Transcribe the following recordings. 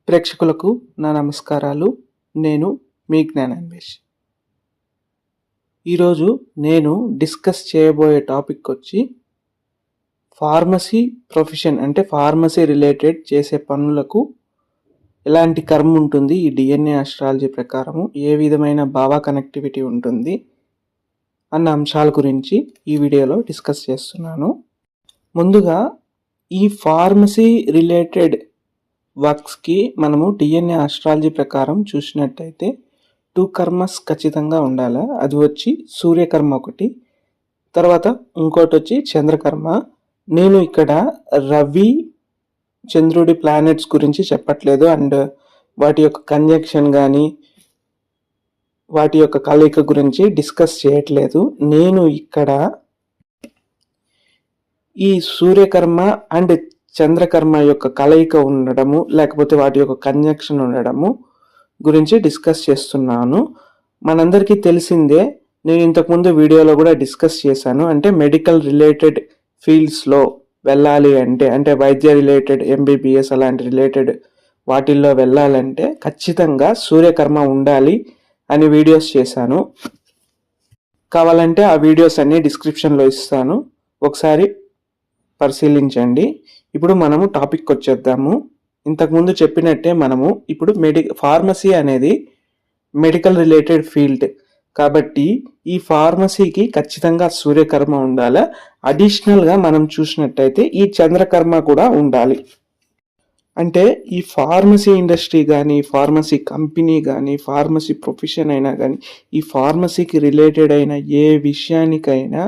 ప్రేక్షకులకు నా నమస్కారాలు. నేను మీ జ్ఞానాన్వేష్. ఈరోజు నేను డిస్కస్ చేయబోయే టాపిక్ వచ్చి ఫార్మసీ ప్రొఫెషన్, అంటే ఫార్మసీ రిలేటెడ్ చేసే పనులకు ఎలాంటి కర్మ ఉంటుంది, ఈ డిఎన్ఏ ఆస్ట్రాలజీ ప్రకారము ఏ విధమైన భావ కనెక్టివిటీ ఉంటుంది అన్న అంశాల గురించి ఈ వీడియోలో డిస్కస్ చేస్తున్నాను. ముందుగా ఈ ఫార్మసీ రిలేటెడ్ వర్క్స్కి మనము డిఎన్ఏ ఆస్ట్రాలజీ ప్రకారం చూసినట్టయితే 2 కర్మస్ ఖచ్చితంగా ఉండాలి. అది వచ్చి సూర్యకర్మ ఒకటి, తర్వాత ఇంకోటి వచ్చి చంద్రకర్మ. నేను ఇక్కడ రవి చంద్రుడి ప్లానెట్స్ గురించి చెప్పట్లేదు, అండ్ వాటి యొక్క కంజంక్షన్ కానీ వాటి యొక్క కలయిక గురించి డిస్కస్ చేయట్లేదు. నేను ఇక్కడ ఈ సూర్యకర్మ అండ్ చంద్రకర్మ యొక్క కలయిక ఉండడము, లేకపోతే వాటి యొక్క కంజంక్షన్ ఉండడము గురించి డిస్కస్ చేస్తున్నాను. మనందరికీ తెలిసిందే, నేను ఇంతకుముందు వీడియోలో కూడా డిస్కస్ చేశాను. అంటే మెడికల్ రిలేటెడ్ ఫీల్డ్స్లో వెళ్ళాలి అంటే వైద్య రిలేటెడ్ ఎంబీబీఎస్ అలాంటి రిలేటెడ్ వాటిల్లో వెళ్ళాలంటే ఖచ్చితంగా సూర్యకర్మ ఉండాలి అని వీడియోస్ చేశాను. కావాలంటే ఆ వీడియోస్ అన్ని డిస్క్రిప్షన్లో ఇస్తాను, ఒకసారి పరిశీలించండి. ఇప్పుడు మనము టాపిక్ వచ్చేద్దాము. ఇంతకుముందు చెప్పినట్టే మనము ఇప్పుడు ఫార్మసీ అనేది మెడికల్ రిలేటెడ్ ఫీల్డ్ కాబట్టి ఈ ఫార్మసీకి ఖచ్చితంగా సూర్యకర్మ ఉండాలి. అడిషనల్గా మనం చూసినట్టయితే ఈ చంద్రకర్మ కూడా ఉండాలి. అంటే ఈ ఫార్మసీ ఇండస్ట్రీ కానీ, ఫార్మసీ కంపెనీ కానీ, ఫార్మసీ ప్రొఫెషన్ అయినా కానీ, ఈ ఫార్మసీకి రిలేటెడ్ అయిన ఏ విషయానికైనా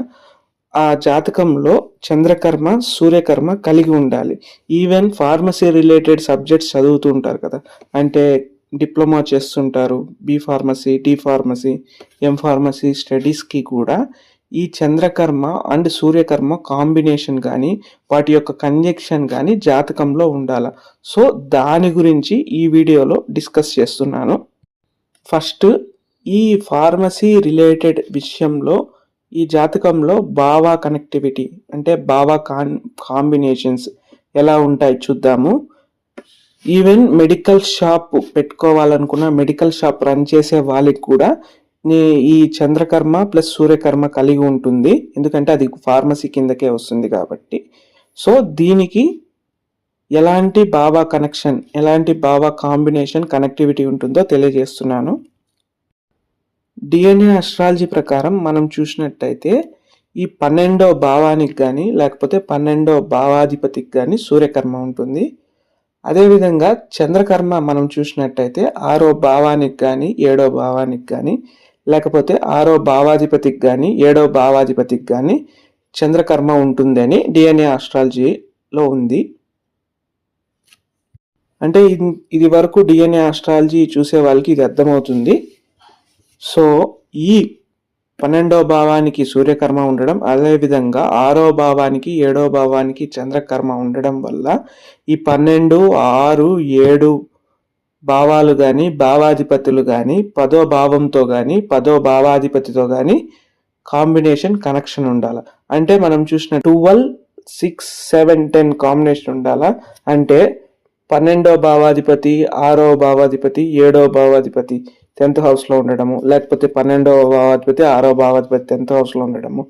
ఆ జాతకంలో చంద్రకర్మ సూర్యకర్మ కలిగి ఉండాలి. ఈవెన్ ఫార్మసీ రిలేటెడ్ సబ్జెక్ట్స్ చదువుతూ ఉంటారు కదా, అంటే డిప్లొమా చేస్తుంటారు, B pharmacy, D pharmacy, M pharmacy స్టడీస్కి కూడా ఈ చంద్రకర్మ అండ్ సూర్యకర్మ కాంబినేషన్ కానీ వాటి యొక్క కంజంక్షన్ కానీ జాతకంలో ఉండాలి. సో దాని గురించి ఈ వీడియోలో డిస్కస్ చేస్తున్నాను. ఫస్ట్ ఈ ఫార్మసీ రిలేటెడ్ విషయంలో ఈ జాతకంలో భావ కనెక్టివిటీ అంటే భావ కాంబినేషన్స్ ఎలా ఉంటాయి చూద్దాము. ఈవెన్ మెడికల్ షాప్ పెట్టుకోవాలనుకున్న, మెడికల్ షాప్ రన్ చేసే వాళ్ళకి కూడా ఈ చంద్రకర్మ ప్లస్ సూర్యకర్మ కలిగి ఉంటుంది, ఎందుకంటే అది ఫార్మసీ కిందకే వస్తుంది కాబట్టి. సో దీనికి ఎలాంటి భావ కనెక్షన్, ఎలాంటి భావ కాంబినేషన్ కనెక్టివిటీ ఉంటుందో తెలియజేస్తున్నాను. డిఎన్ఏ ఆస్ట్రాలజీ ప్రకారం మనం చూసినట్టయితే ఈ 12వ భావానికి కానీ లేకపోతే 12వ భావాధిపతికి కానీ సూర్యకర్మ ఉంటుంది. అదేవిధంగా చంద్రకర్మ మనం చూసినట్టయితే 6వ భావానికి కానీ 7వ భావానికి కానీ లేకపోతే 6వ భావాధిపతికి కానీ 7వ భావాధిపతికి కానీ చంద్రకర్మ ఉంటుంది అని డిఎన్ఏ ఆస్ట్రాలజీలో ఉంది. అంటే ఇది వరకు డిఎన్ఏ ఆస్ట్రాలజీ చూసే వాళ్ళకి ఇది అర్థమవుతుంది. సో ఈ 12వ భావానికి సూర్యకర్మ ఉండడం, అదేవిధంగా 6వ భావానికి 7వ భావానికి చంద్రకర్మ ఉండడం వల్ల ఈ 12, 6, 7 భావాలు కానీ భావాధిపతులు కానీ 10వ భావంతో కానీ 10వ భావాధిపతితో కానీ కాంబినేషన్ కనెక్షన్ ఉండాలి. అంటే మనం చూసిన 12, 6, 7, 10 కాంబినేషన్ ఉండాలా. అంటే 12వ భావాధిపతి 6వ భావాధిపతి 7వ భావాధిపతి 10th హౌస్లో ఉండడము, లేకపోతే 12వ భావాధిపతి 6వ భావాధిపతి 10th హౌస్లో ఉండడము,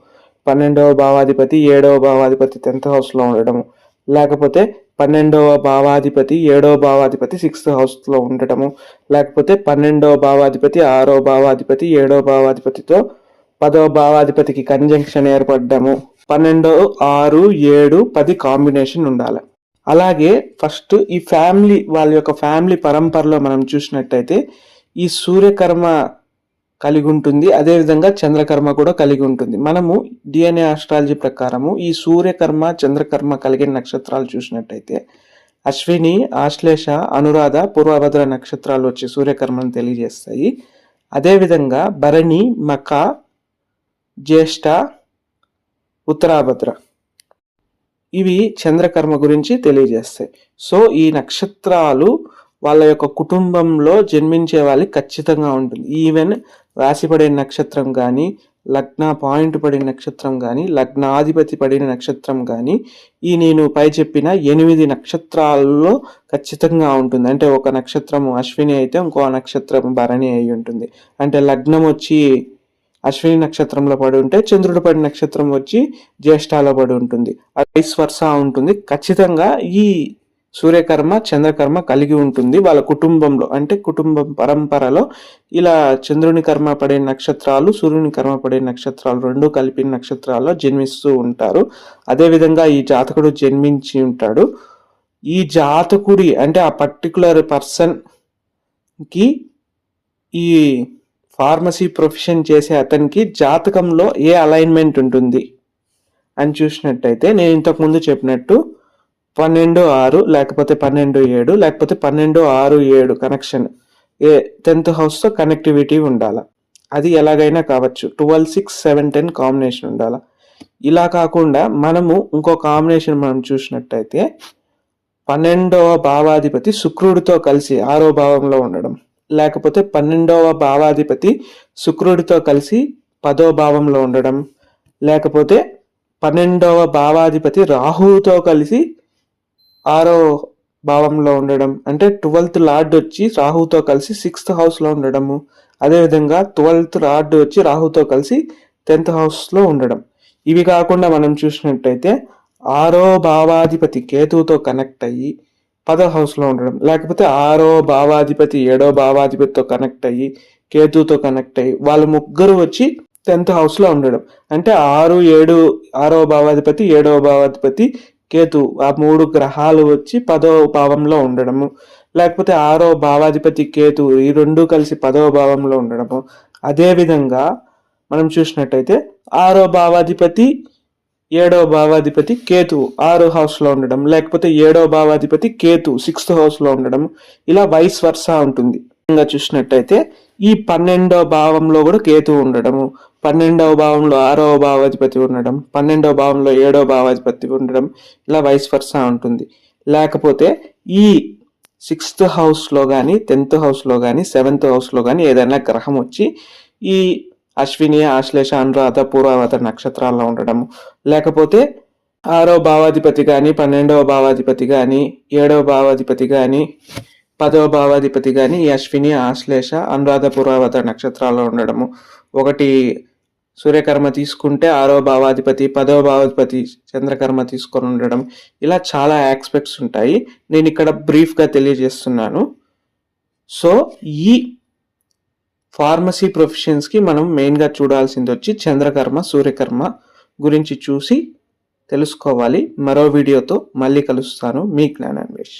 12వ భావాధిపతి 7వ భావాధిపతి 10th హౌస్లో ఉండడము, లేకపోతే 12వ భావాధిపతి 7వ భావాధిపతి 6th హౌస్లో ఉండటము, లేకపోతే 12వ భావాధిపతి 6వ భావాధిపతి 7వ భావాధిపతితో 10వ భావాధిపతికి కంజంక్షన్ ఏర్పడము, 12, 6, 7, 10 కాంబినేషన్ ఉండాలి. అలాగే ఫస్ట్ ఈ ఫ్యామిలీ, వాళ్ళ యొక్క ఫ్యామిలీ పరంపరలో మనం చూసినట్టయితే ఈ సూర్యకర్మ కలిగి ఉంటుంది, అదేవిధంగా చంద్రకర్మ కూడా కలిగి ఉంటుంది. మనము డిఎన్ఏ ఆస్ట్రాలజీ ప్రకారము ఈ సూర్యకర్మ చంద్రకర్మ కలిగిన నక్షత్రాలు చూసినట్టయితే అశ్విని, ఆశ్లేష, అనురాధ, పూర్వభద్ర నక్షత్రాలు వచ్చి సూర్యకర్మను తెలియజేస్తాయి. అదేవిధంగా భరణి, మఖ, జ్యేష్ఠ, ఉత్తరాభద్ర ఇవి చంద్రకర్మ గురించి తెలియజేస్తాయి. సో ఈ నక్షత్రాలు వాళ్ళ యొక్క కుటుంబంలో జన్మించే వాళ్ళకి ఖచ్చితంగా ఉంటుంది. ఈవెన్ రాశిపడే నక్షత్రం కానీ లగ్న పాయింట్ పడిన నక్షత్రం కానీ లగ్నాధిపతి పడిన నక్షత్రం కానీ ఈ నేను పై చెప్పిన 8 నక్షత్రాల్లో ఖచ్చితంగా ఉంటుంది. అంటే ఒక నక్షత్రము అశ్విని అయితే ఇంకో నక్షత్రం భరణి అయి ఉంటుంది. అంటే లగ్నం వచ్చి అశ్విని నక్షత్రంలో పడి ఉంటే చంద్రుడు పడిన నక్షత్రం వచ్చి జ్యేష్ఠాలో పడి ఉంటుంది. వైస్ వర్సా ఉంటుంది. ఖచ్చితంగా ఈ సూర్యకర్మ చంద్రకర్మ కలిగి ఉంటుంది వాళ్ళ కుటుంబంలో. అంటే కుటుంబం పరంపరలో ఇలా చంద్రుని కర్మ పడే నక్షత్రాలు సూర్యుని కర్మ పడే నక్షత్రాలు రెండు కలిపిన నక్షత్రాల్లో జన్మిస్తూ ఉంటారు. అదేవిధంగా ఈ జాతకుడు జన్మించి ఉంటాడు. ఈ జాతకుడి అంటే ఆ పర్టికులర్ పర్సన్కి ఈ ఫార్మసీ ప్రొఫెషన్ చేసే అతనికి జాతకంలో ఏ అలైన్మెంట్ ఉంటుంది అని చూసినట్టయితే నేను ఇంతకుముందు చెప్పినట్టు 12-6 లేకపోతే 12-7 లేకపోతే 12-6-7 కనెక్షన్ 10th హౌస్తో కనెక్టివిటీ ఉండాలి. అది ఎలాగైనా కావచ్చు. 12-6-7-10 కాంబినేషన్ ఉండాలి. ఇలా కాకుండా మనము ఇంకో కాంబినేషన్ మనం చూసినట్టయితే 12వ భావాధిపతి శుక్రుడితో కలిసి 6వ భావంలో ఉండడం, లేకపోతే 12వ భావాధిపతి శుక్రుడితో కలిసి 10వ భావంలో ఉండడం, లేకపోతే 12వ భావాధిపతి రాహువుతో కలిసి 6వ భావంలో ఉండడం. అంటే 12th లార్డ్ వచ్చి రాహుతో కలిసి 6th హౌస్లో ఉండడము. అదేవిధంగా 12th లార్డ్ వచ్చి రాహుతో కలిసి 10th హౌస్లో ఉండడం. ఇవి కాకుండా మనం చూసినట్టయితే 6వ భావాధిపతి కేతువుతో కనెక్ట్ అయ్యి 10వ హౌస్లో ఉండడం, లేకపోతే 6వ భావాధిపతి 7వ భావాధిపతితో కనెక్ట్ అయ్యి కేతువుతో కనెక్ట్ అయ్యి వాళ్ళు ముగ్గురు వచ్చి 10th హౌస్లో ఉండడం. అంటే 6, 7 6వ భావాధిపతి 7వ భావాధిపతి కేతు ఆ 3 గ్రహాలు వచ్చి 10వ భావంలో ఉండడము, లేకపోతే 6వ భావాధిపతి కేతు ఈ రెండు కలిసి 10వ భావంలో ఉండడము. అదేవిధంగా మనం చూసినట్టయితే 6వ భావాధిపతి 7వ భావాధిపతి కేతు 6వ హౌస్లో ఉండడం, లేకపోతే 7వ భావాధిపతి కేతు 6th హౌస్లో ఉండడం. ఇలా వైస్ వర్సా ఉంటుంది. చూసినట్టయితే ఈ 12వ భావంలో కూడా కేతు ఉండడము, 12వ భావంలో 6వ భావాధిపతి ఉండడం, 12వ భావంలో 7వ భావాధిపతి ఉండడం, ఇలా వైస్ వర్సా ఉంటుంది. లేకపోతే ఈ 6th హౌస్లో కానీ 10th హౌస్లో కానీ 7th హౌస్లో కానీ ఏదైనా గ్రహం వచ్చి ఈ అశ్విని ఆశ్లేష అనురాధ పూర్వవత నక్షత్రాల్లో ఉండడం, లేకపోతే 6వ భావాధిపతి కానీ 12వ భావాధిపతి కానీ 7వ భావాధిపతి కానీ 10వ భావాధిపతి కానీ ఈ అశ్విని ఆశ్లేష అనురాధ పూర్వవత నక్షత్రాల్లో ఉండడము. ఒకటి సూర్యకర్మ తీసుకుంటే 6వ భావాధిపతి 10వ భావాధిపతి చంద్రకర్మ తీసుకొని ఉండడం. ఇలా చాలా ఆస్పెక్ట్స్ ఉంటాయి. నేను ఇక్కడ బ్రీఫ్గా తెలియజేస్తున్నాను. సో ఈ ఫార్మసీ ప్రొఫెషన్స్కి మనం మెయిన్గా చూడాల్సింది వచ్చి చంద్రకర్మ సూర్యకర్మ గురించి చూసి తెలుసుకోవాలి. మరో వీడియోతో మళ్ళీ కలుస్తాను. మీ జ్ఞానాన్వేష్.